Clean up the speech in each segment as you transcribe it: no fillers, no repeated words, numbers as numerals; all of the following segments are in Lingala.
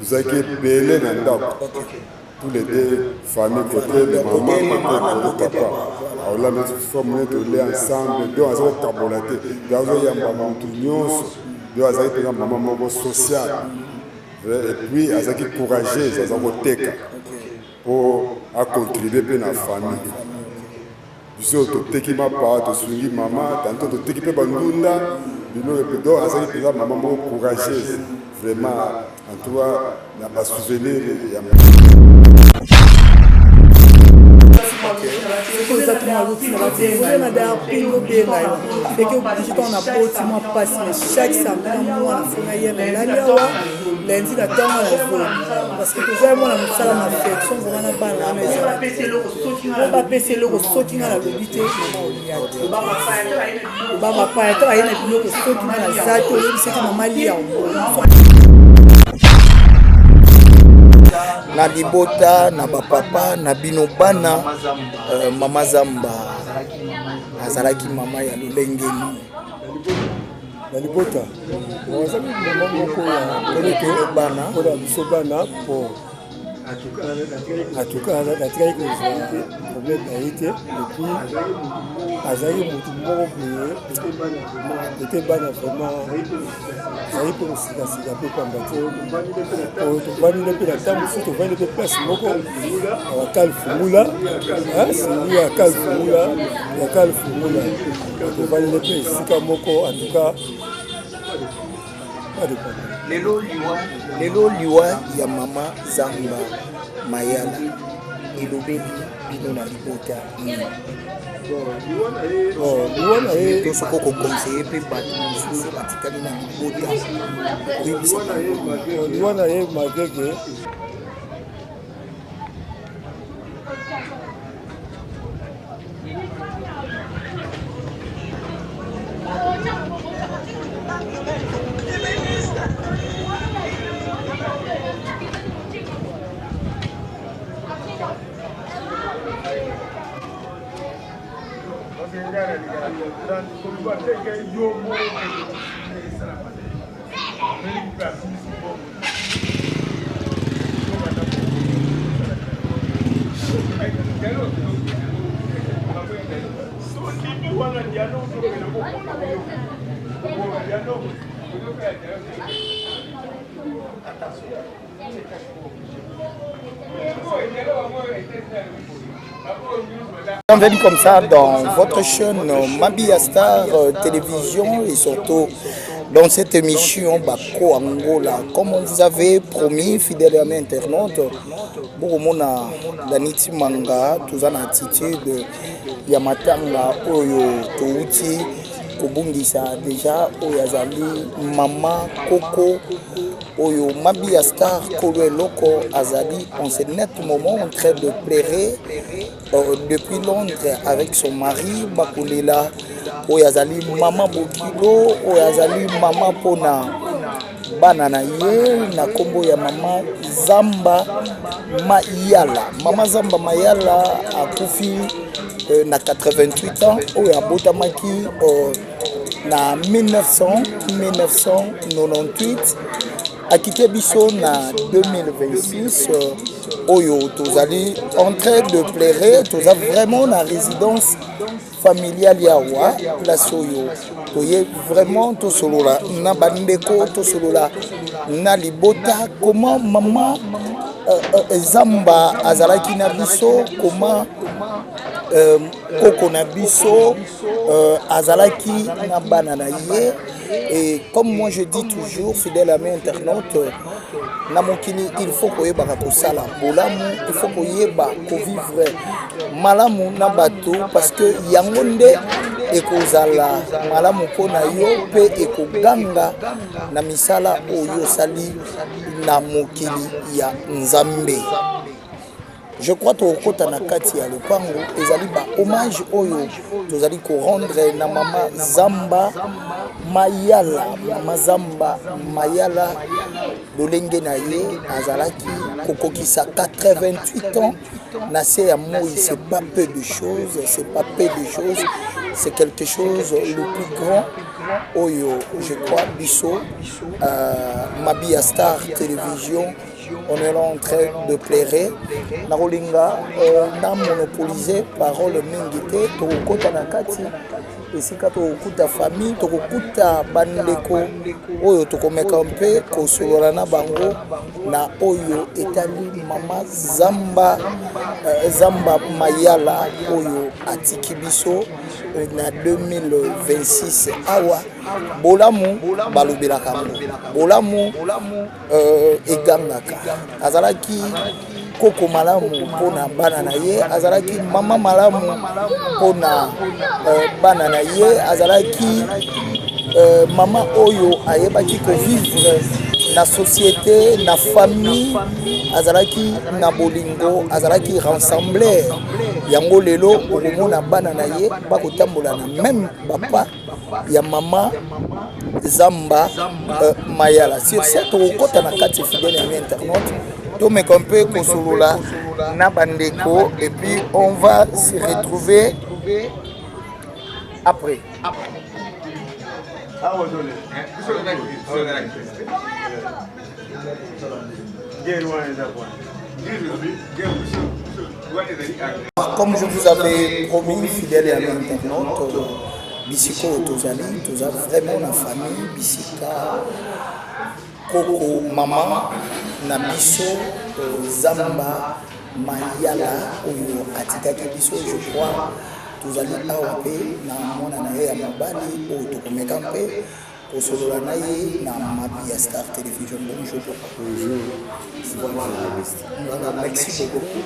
Vous avez belé dans tous les deux familles, côté de maman, côté de papa. Alors là, nous sommes ensemble, deux ensemble carbolaté. Deux ensemble, il y a maman tout nyonso. Deux ensemble, il y a maman sociale. Et puis, il y a qui courageuse, il y a pour contribuer à la famille. Biso toteki mapa tosungi mama tanto toteki pe bandunda bino epedo azali peza mama moko courageuse vraiment en tout cas na ba souvenir ya chaque samedi moi na lundi na tango na zone parce que toujours moi na musala na affection vraiment na bana na ezala ba pese loko soki na lobi te ba papa to ayena biloko soki na zato yebise ka mama lia na libota na bapapa na bino bana mama zamba azalaki mama ya lolengeni na libota wazaki mama moko ya bana ola biso bana po en tout cas natikaki kozwa problème na ye te epuis azalaki motu moko boye ete bana vraiment azali mpe kosikasika mpe pamba te tovandile mpe na ntango mosusu tovandi mpe place moko yakal fungula seli yakal fungula tovandile mpe esika moko en tout cas lelo liwa ya mama zamba mayala elobeli bino na libota liwa na ye to soko kokonseye mpe bato mosusu batikali na libota liwa na ye magege Bienvenue comme ça dans votre chaîne Mabia Star Télévision et surtout dans cette émission Bako Angola. Comme on vous avait promis, fidèles amis internautes, Boromona Daniti Manga, tous en attitude, Yamatanga, Oyo, Touti, Kobungisa, déjà, Oyazali, Mama, Coco, Oyo, Mabia Star, Kolo et Loco, Azali, en ce net moment en train de pleurer depuis Londres avec son mari, Bakulela, Oyazali, Mama Bokilo, Oyazali, Mama Pona, Banana Ye, na kombo ya Mama Zamba Mayala. Mama Zamba Mayala a Koufi na 88 ans, Oya Botamaki na 1998. A quitté Bisso na 2026, Oyo, Tozali en train de pleurer, Toza vraiment la résidence familiale Yawa, la Soyo. Toye vraiment Tosolola, na Bandeko, Tosolola, na Libota, comment maman Zamba Azalaki na Bisso, comment Koko na Bisso, Azalaki na Banana Ye. Et comme moi je dis toujours, fidèle ami internaute, Namokini, il faut qu'on y ait sala bolamu, il faut qu'on y ait vivre malamu na bato parce que yangonde ekozala malamu pona yo pe ekoganga na misala oyo sali na mokili ya Nzambe. Je crois que Okota Nakati ya Lupango, ezali ba hommage oyo tozali ko rendre na mama Zamba Mayala, mama Zamba Mayala lolenge na ye azalaki kokokisa 88 ans na se ya moi, c'est pas peu de choses, c'est pas peu de choses, c'est quelque chose le plus grand oyo je crois biso Mabia Star Télévision on est là en train de pleurer. Narolinga, on a monopolisé parole mingité, tokota na kati, esika tokuta famille, tokuta bandeko, oyo tokomeka mpe kosolola na bango na oyo etali mama Zamba Mayala oyo atiki biso na 2026 awa bolamu balobelaka ngo bolamu egangaka azalaki koko malamu mpona bana na ye azalaki mama malamu mpona bana na ye azalaki mama oyo ayebaki kovivre na société na famille azalaki na bolingo azalaki rassembler yango lelo okomona bana na ye bakotambola na même papa ya mama Zamba Mayala. Sur ce tokokota na kati fidèle ya internaute tomeka mpe kosolola na bandeko et puis on va se retrouver après. Comme je vous avais promis, fidèle et amis internautes, Bisiko Tozali, Toza vraiment la famille, Bisika, Koko, Maman, Nabiso, Zamba, Mayala, Oyo, Atikaki Biso, je crois, Tozali AOP, na mona na ya mabali, Oyo, Tokomekampe, Osolola naye na Mabia Star Television. Bonjour. Bonjour. Voilà, merci beaucoup.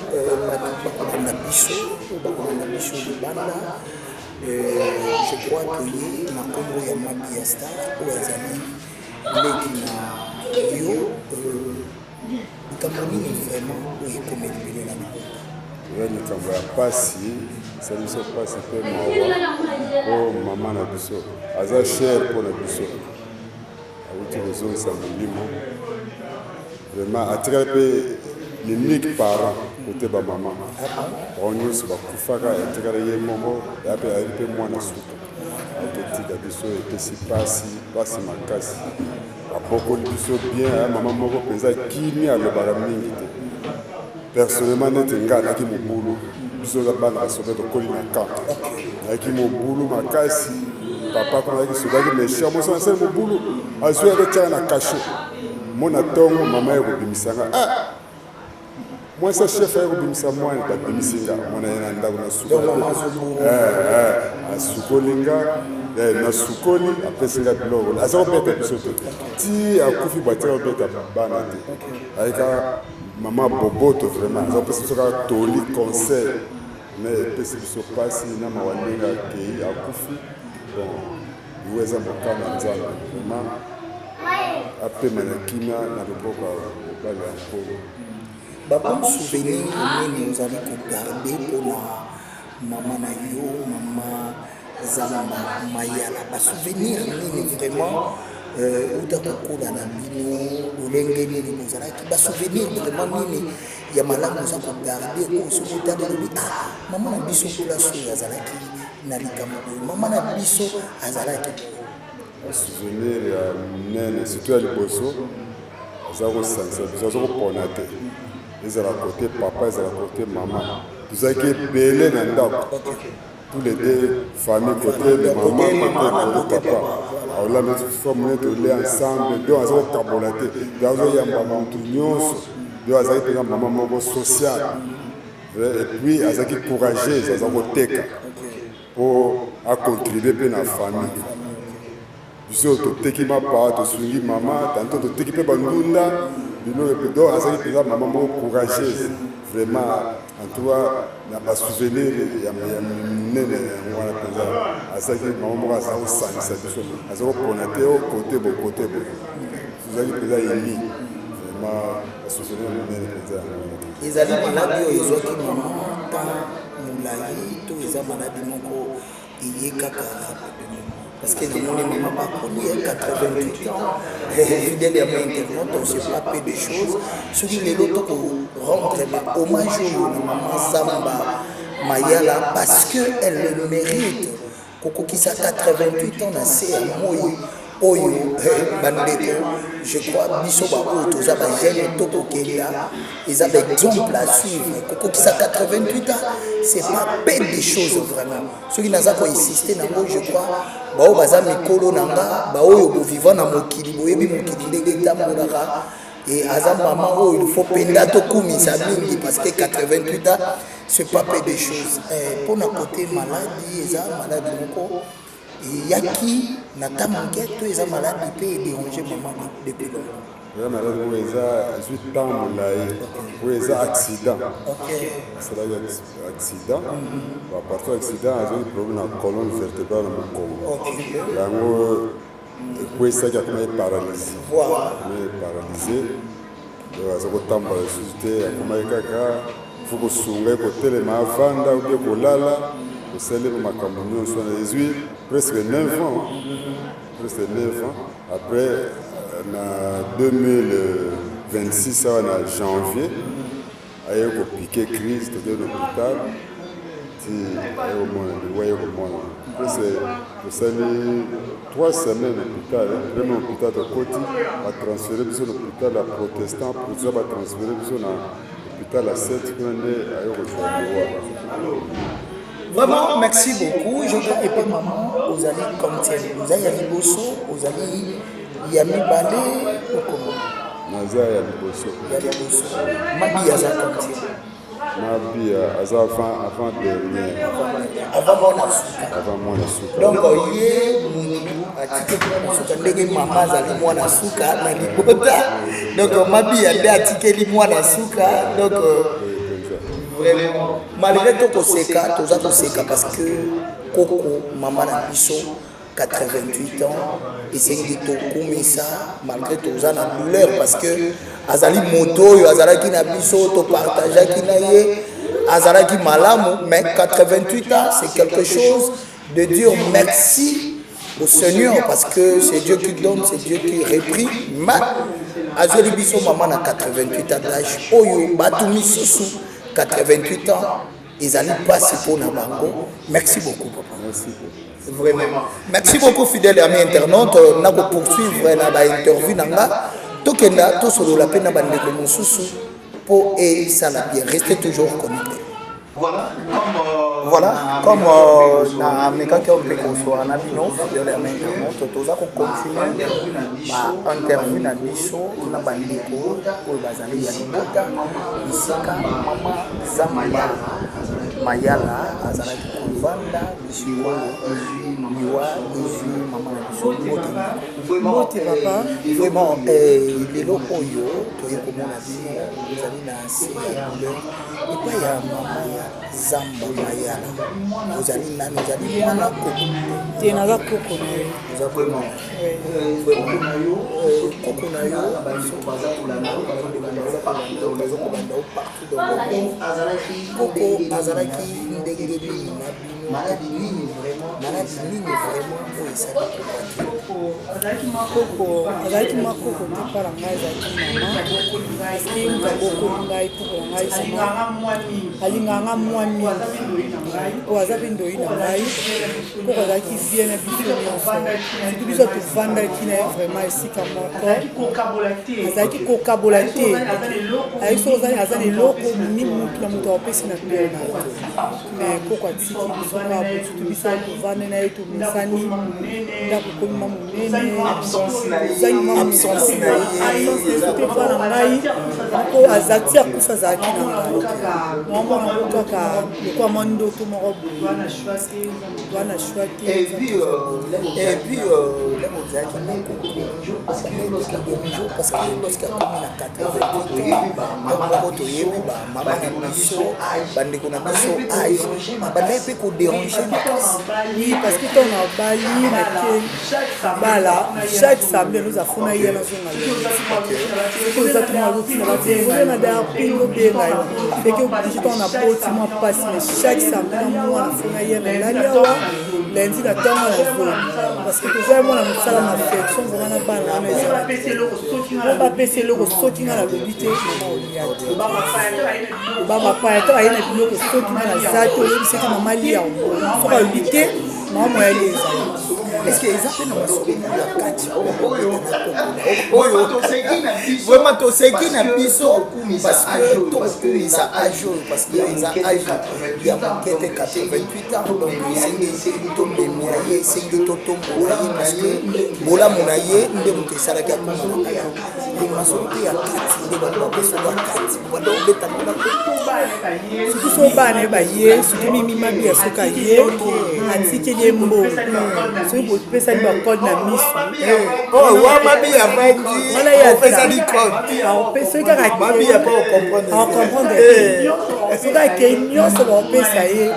Nabiso de Banda. Je crois que y na Congo ya Mabia Star ou ezali leki na yo ikamoni ni vraiment ou ekomeli na ya likambo ya pasi saliso pasi mpe mawa o mama na biso aza cher mpo na biso awuti kozongisa molimo vraiment atikali mpe l'unique parent kote bamama bango nyonso bakufaka atikali ye moko ya mpe ayeli mpe mwana suka akotika biso epesi pasi makasi abokoli biso bien aya mama moko mpenza kimi alobaka mingi te personnellement neti nga nayaki mobulu biso oza bana basoda tokoli na camp nayaki mobulu makasi papa kuna ayaki sodaki méchant moso nasali mobulu azwi akotiaka na kashe mona ntongo mama ye kobimisanga mwasi chef aye kobimisa mwana babimisika mwana ye na ndako asukolinga nasukoli apesinga biloko aza kobeta biso te ti akufi batika kobeta bana te ayika mama boboto vraiment aza kopesa biso kaka toli conseil mais epesi biso pasi na mawa ndenge akei akufi bon iwe eza mokama nzambe vraiment apema na kimia na loboko ya mobali ya nkolo. Babon souvenir nini ozali kogarde mpona mama na yo mama Zamba Mayala basouvenir nini vraiment uta kokola na bino lolenge nini bozalaki basouvenir vraiment nini ya malamu oza kogarde oyo soki otalelobi mama na biso place oyo azalaki na likambo oyo mama na biso azalaki souvenir ya minene surtout ya liboso aza kosanisa biso aza kopona te ezala côté papa ezala côté maman tozalaki ebele na ndako tous les deux familles côté de maman côté papa aolami famille tole ensemble donc aza kokabola te donc azoyamba motu nyonso donc azalaki mpenza mama moko social et puis azalaki courageuse aza koteka mpo acontribue mpe na famille biso toteki mapa tosungi mama tanto toteki mpe bandunda biloko donc azalaki mpenza mama moko courageuse vraiment en tout cas na basouvenir ya minene wana mpenza azalaki mama moko aza kosanisa biso aza kopona te kote bokote bo tozalaki mpenza yeli vraiment basouvenir minene mpenza yango ezali maladi oyo ezwaki mama ntan molai to eza maladi moko eye kaka parce que nous avons connu 88 ans, fidèle à l'internet, on ne sait pas peu de choses. Ce qui est l'autre pour rendre hommage à maman Zamba Mayala parce qu'elle le mérite. Koko qui a 88 ans, c'est à moi. oyo bandeko je crois biso baoyo toza bagene tokokenda eza baexemple à suivre kokokisa 88 ans c'est pas peu de choses vraiment soki naza koinsiste nango je crois baoyo baza mikolo na nga baoyo bovivant na mokili boyebi mokili ndenge etambolaka et aza mama oyo il faut penda tokumisa mingi parce que 88 ans c'est pas peu de choses pour na côté maladie eza maladie moko yaki na tamanke to eza maladie pe déranger maman depuis longtemps. eza maladie oyo eza ezwi temps molai oyo eza accident asalaki accident bapartout accident azwaki problème na colonne vertébrale na mokongo yango ekwesaki akoma ye paralyse aza kotambola lisusu te akomaki kaka fo kosunga ye kotelema avanda obie kolala kosalema makambo nyonso wana ezwi presque 9 ans après na 2026 awa na janvier aye kopike crise toke l'hôpital ti aye komona ndeko aye komona presque tosali 3 semaines hôpital premier hôpital tokoti batransfere biso na hôpital ya protestant pour batransfere biso na hôpital ya 7 kuna nde aye kozwa droit. Vraiment, merci beaucoup. Je crois que maman, vous allez comme tel. Vous allez à Liboso, vous allez Yami Balé ou comment? Naza ya Liboso. Mabi Aza comme tel. Mabi Aza avant dernier. Avant mon asuka. Donc, il y a maman Zali Mwana Suka na Libota. Donc, Mabi a atikeli Mwana Suka. Donc, vraiment, malgré tout Koseka, tout ça Koseka parce que Coco, maman na biso, 88 ans, et c'est dit tout comme ça, malgré tout ça na douleur parce que Azali moto, Azalaki na biso, to partageait qui na ye, Azalaki malamu, mais 88 ans, c'est quelque chose de dire merci au Seigneur parce que c'est Dieu qui donne, c'est Dieu qui réprime, mais Azali biso maman na 88 ans d'âge, oyo batumi susu 88 ans, ils allaient passer pour Nabango. Merci beaucoup, papa. Merci beaucoup. Vraiment. Merci beaucoup, fidèles amis internautes. Nous allons poursuivre l'interview. Nous allons sur la peine de pour et ça l'a bien. Restez toujours connectés. Voilà, comme na meka qui on peut construire na bino fidèles amis internautes, nous allons continuer ma interview na biso na bandeko oyo bazali ya libota isika mama Zamba Mayala azalaki kovanda bisiko miwa ezwi mama na biso mbote papa vraiment lelo oyo toye komona bino ozali na se ya couleur epai ya mama ya Zamba Mayala ozali nani ozali mwana koko te naza koko na ye oza koko na yo koko na yo bazokobanda partout dans le monde koko azalaki ndenge nini na bino maladi nini vraiment oyo esali azalaki makoko te mpala ngai ezalaki mama parceke mukaboko ngai koko na ngai alinganga mwa mingi oyo aza mpe ndoi na ngai koko azalaki vie na biso nyonso surtout biso tovandaki na ye vraiment esika moko azalaki kokabola te ayaki so aza na eloko mini mutu na moto apesi na pere na ye mais koko atiki biso kaka surtout biso tovande na ye tomesani ndako komima monene absence na ye mpo na ngai mpo azati akufa azalaki na ngai naomona ngo kaka lokwa mwa ndoto moko boye wana shwa te et puis lemo ozalaki parce que lorsque akomi na 88 ans moko toyebi bamama na biso bandeko na biso age bandai mpe koderange makasi oui parce que ntango na bali nake bala chaque samedi nozafuna ye nazonga soki oza tuma azotina batevoye na daya pingo obenga yo peke oblige ntango na boti mwa pasi mais chaque samedi na mwa nafuna ye na lali awa lendi na ntango na zone parce que toza mwana mosala na affection vraimen na bana wana ezala bapesa eloko soki nga nalobi te mama olia te bamapaya to aye na biloko soki nga naza te oyebisaki mama lia soki alobi te mama moyali ezala est-ce que eza pe na masolo ya kati vraiment toseki na biso parce que tokumisa age oyo parce que eza age ya mokete 88 ans donc esengi tondemia ye esengi totombola ye parce que bolamu na ye nde moto esalaki akomana masolo mpe ya kati nde bato bapesolo ya kati bada obetamona surtout so bana baye surtout mimima bia soka ye atikeli ye mbongo soki bopesani bacode na miso wamabi ya bangi opesani code soki kaka akomprendre soki akei nyonso baopesa ye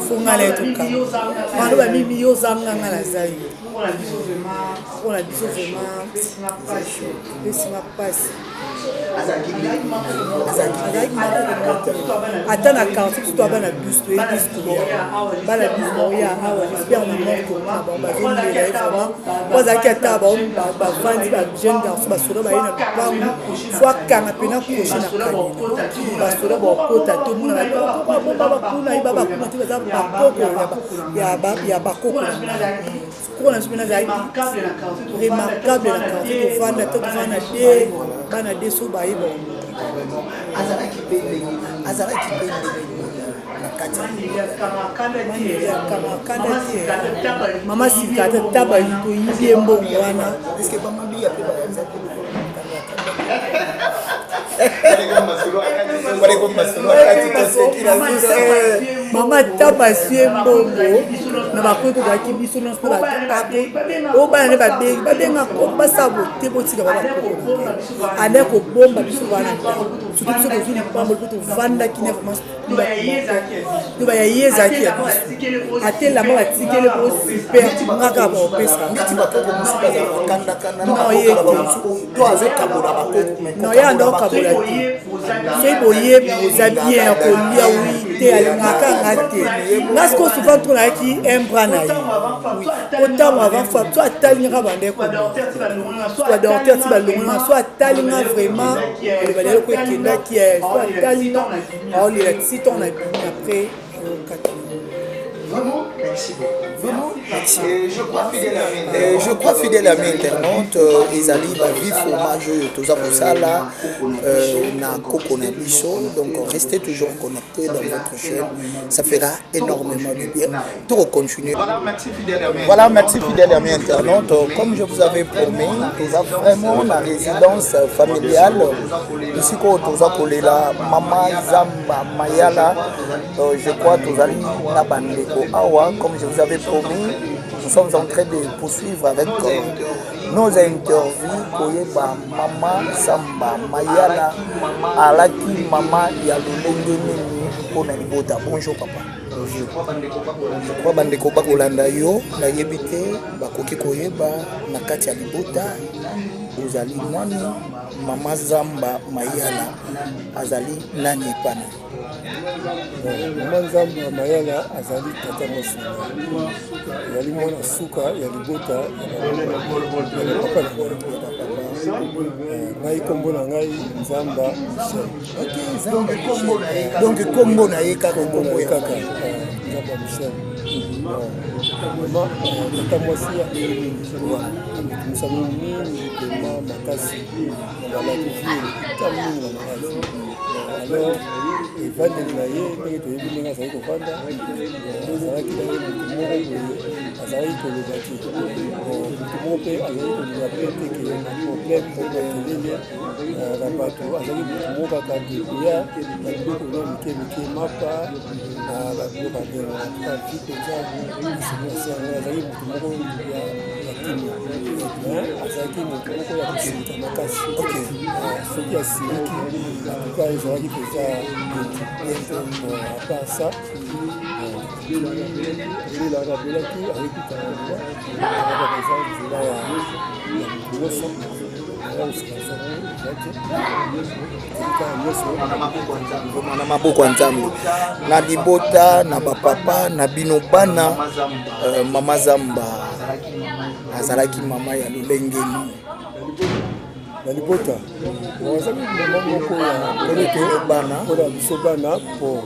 fongala etuka bando bamimi yo ozanganga na zai mpona biso vraiment pesima mpasi azalaki ata na quartier surtout abana bus toye bus koya bana bus baoya awa j'espère na mort komona bango bazombela ye vraiment po azalaki ata bavandi bajeune garçon basoda baye na lupangu fo akanga mpena koche na kalina basoda bakota te omona bakuna ye babakuna te baza bakoko ya bakoko na kuna soki nazalaki remarquable na quartier tovanda te tovanda de bana de so baye bon azalaki pe na kati mama sika ata taba toyibi ye mbongo wana eske bamabiya pe mama taba sie mbongo na bakoyo tozalaki biso nyonso mpo oyo bana nde babenga basabo te botika babakoko ande kobomba biso wana surtout biso tozwi lipambo mpo tovandaki ne to bayaye ezalaki ya biso atelama batikele po super ngaka baopesa non ye anda okabola te soki boyebi oza bien ya kolia wi te alingaka nga te nga siko souvent tonayaki imbra na ye otango avant fois so atalingaka bandeko so badorter ti balongolanga so atalinga vraiment oloba lelo ko ekendaki so atalinga aolela ti ton na bini après Vraiment, merci beaucoup. Vraiment, merci. Je crois fidèle à mes internautes, Ezali va vivre hommage au Toza Moussala, na Koko Nabiso. Donc, restez toujours connectés dans votre chaîne. Ça fera énormément de bien. Tout continuer. Voilà, merci fidèle à mes internautes. Comme je vous avais promis, Toza vraiment la résidence familiale. Ici, quand Toza Kolela, Mama Zamba Mayala, je crois Toza Nabandeko. Awa, comme je vous avais promis, nous sommes en train de poursuivre avec nos interviews. Koyeba Mama Samba Mayala Alaki Mama Yalulenge Nini Pona Libota. Bonjour papa. Je crois bandeko bakolanda yo na yebite bakoki koyeba na kati ya Libota ozali nani Mama Zamba Mayala azali nani pana. Mama Zamba Mayala azali tata mosala yali mwana suka ya Libota ya papa na ngai kombo na ngai Nzamba Michel. Ok, Nzamba Michel. Donc kombo na ye kaka kombo ya kaka Nzamba Michel. Mama tata mwasi ya msami mingi kema makasi na balaki tamu na makasi. Alors evandeli na ye ndenge toyebi ndenge azali kofanda azalaki na ye motu moko boye azalaki koloba te motu moko mpe azali koloba mpe teke na problème moko ya kelele na bato azali motu moko kaka dekoya na biloko na mike mike mapa na babiloko abenga vi penza semence yango azali motu moko ya kimia azalaki motu moko ya kosilika makasi soki asiliki atuka ezalaki penza à part ça, il a rappelé tout avec tout na maboko nzambe na Libota na bapapa na bino bana Mama Zamba azalaki mama ya lolengeni na Libota wazaki mama moko ya peleke bana mpona biso bana po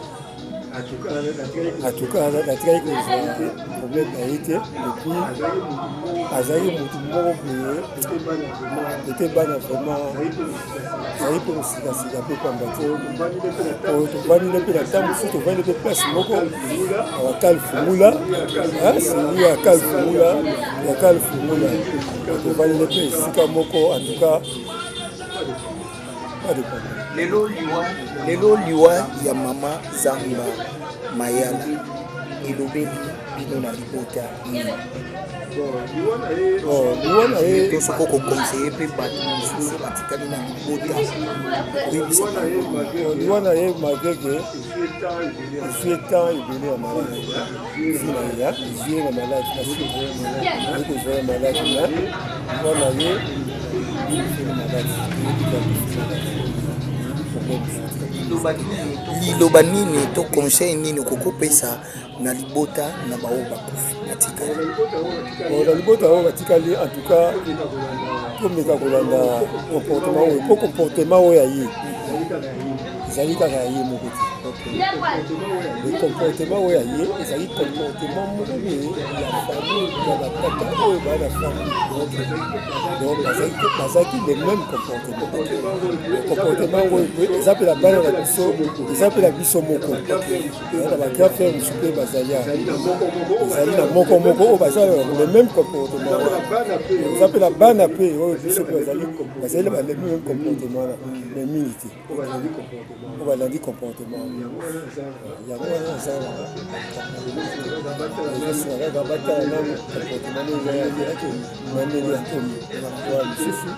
En tout cas, la traque problème a été depuis Azari Moutoumoro était ban vraiment Azari pour se peu combattre. On va nous le la table, on va nous place Moko. On va Calfumula, c'est lui à Calfumula, il y a Calfumula. On va nous le place ici Moko, en tout cas. Pas de problème. Lelo liwa ya mama Zamba Mayala elobeli bino na libota to soko ko conseiller pe bato mosusu batikali na libota liwana ye magege isuye temps ebele ya maladi sinaya isuye na maladi naikozoya maladi na wana ye liloba nini to conseil nini okokopesa na libota na bao bakufi batikali na libota oyo batikali en tout cas tomeka kolanda comportement oyo po comportement oyo aye ezali kaka aye moko te le comportement oyo aye ezali comportement moko boye ya famille ya batata oyo baa na famille donc bazalaki le même comportement oyo eza mpe na bana na biso eza mpe na biso moko na bagrand frère mosu mpe bazali ezali na moko oyo bazali le même comportement eza mpe na bana mpe oyo biso mpe bazali le même comportement na mingi te oyo balandi comportement yango wana eza kaka batala nano comportement oyo ezalaki mameli ya tomi lisusu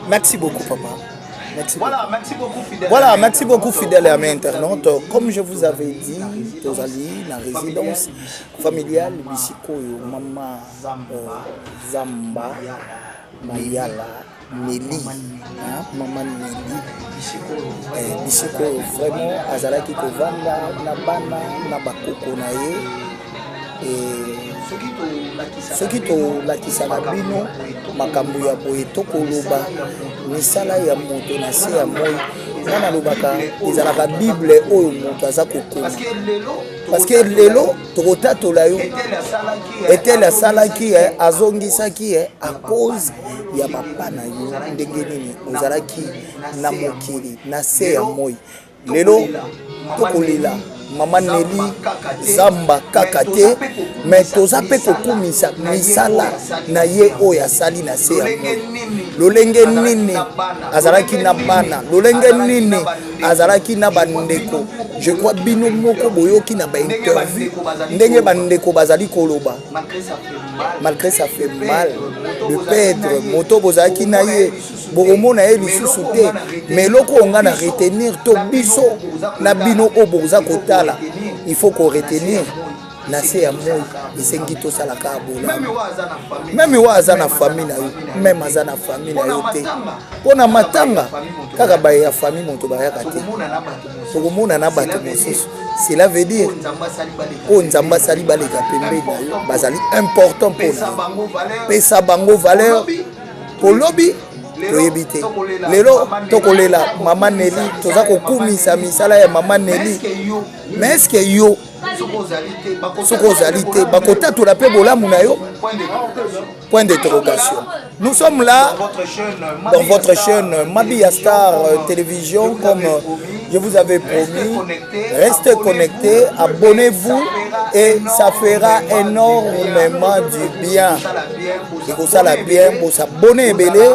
Merci beaucoup, papa. Merci beaucoup. Voilà, merci beaucoup, fidèles amis internautes. Comme je vous avais dit, Tozali, la résidence familiale, Bisikoyo, Mama Zamba, Mayala, Nelly, Maman Nelly, Bisikoyo, vraiment, Azalaki Kovanda, Nabana, Nabakoko Naye. Soki tolakisaka bino makambo ya boye tokoloba misala ya moto na se ya moi nga nalobaka ezalaka bible oyo moto aza kokoma parce que lelo tokotatola yo etele asalaki azongisaki à cause ya papa na yo ndenge nini ozalaki na mokili na se ya moi lelo tokolela Mama Nelly Zamba kaka te mais toza pe kokumisa misala na ye oyo asali na se ya moi lolenge nini azalaki na bana lolenge nini azalaki na bandeko je crois bino moko boyoki na ba interview ndenge bandeko bazali koloba malgré ça fait mal de perdre moto bozalaki na ye bokomona ye lisusu te mais loko onga na retenir to biso na bino oyo boza kotala il faut qu'on retenir na se ya moi esengi tosalaka abola meme wa aza na famille na yo meme aza na famille na yo te mpona matanga kaka baye ya famille moto bayaka te tokomona na bato mosusu cela veut dire oyo nzambe asali baleka pembeni na yo bazali important mpona pesa bango valeur polobi toyebi te lelo tokolela Mama Nelly toza kokumisa misala ya Mama Nelly mais est-ce que yo soko ozali te bakotatola mpe bolamu na yo point d'interrogation. Nous sommes là dans votre chaîne Mabia Star Télévision comme je vous avais promis. Restez connectés, abonnez-vous et ça fera énormément du bien. Et pour ça la bien, pour s'abonner belé.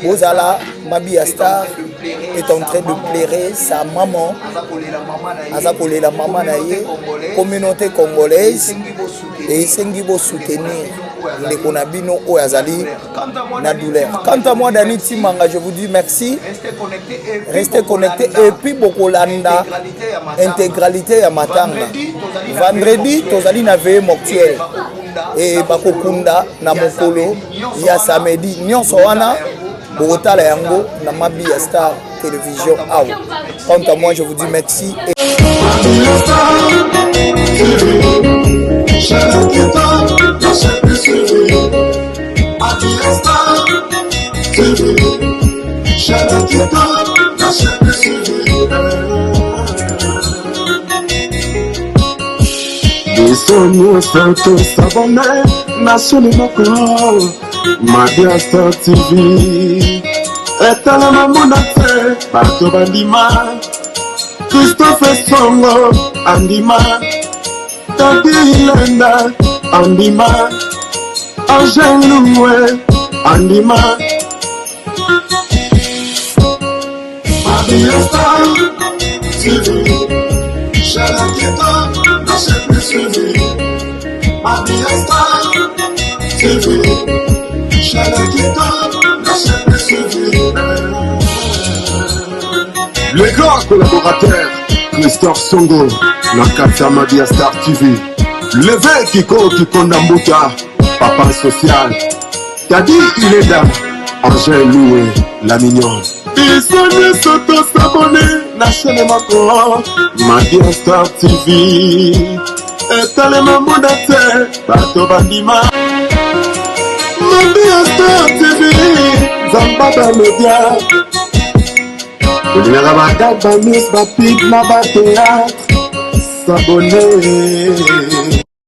Bozala Mabia Star est en train de plairer sa maman. Azakole la maman naie, communauté congolaise et Sengibo soutenir les Konabino ou Azali na douleur. Quant à moi Dani Timanga, je vous dis merci. Restez connectés et puis Bokolanda intégralité ya matanga. Vendredi tozali na veille mortuaire et bakokunda na mokolo ya samedi nyonso wana Bogota la yango na Mabia Star Télévision awa. Quant à moi je vous dis merci et Star Bisogno stato sabone nascere mako Madia Star TV etala mamunate bato bandima Christopher Songo andima Tati Hilenda andima Angel Loué andima Madia Star TV Shalakita nascere suivi Madia Star TV Les grands collaborateurs, Christophe Songo, Nakata Madia Star TV, Levé Kiko Kikondambuta, Papa Social, Tadi Ileda, Angel Loué, la mignonne. Bisogno sotto sabone nascere mako Madia Star TV etale mamudate bato bandima Madia Star TV Zambada Media Olera bagaba news bapig na ba théâtre S'abonner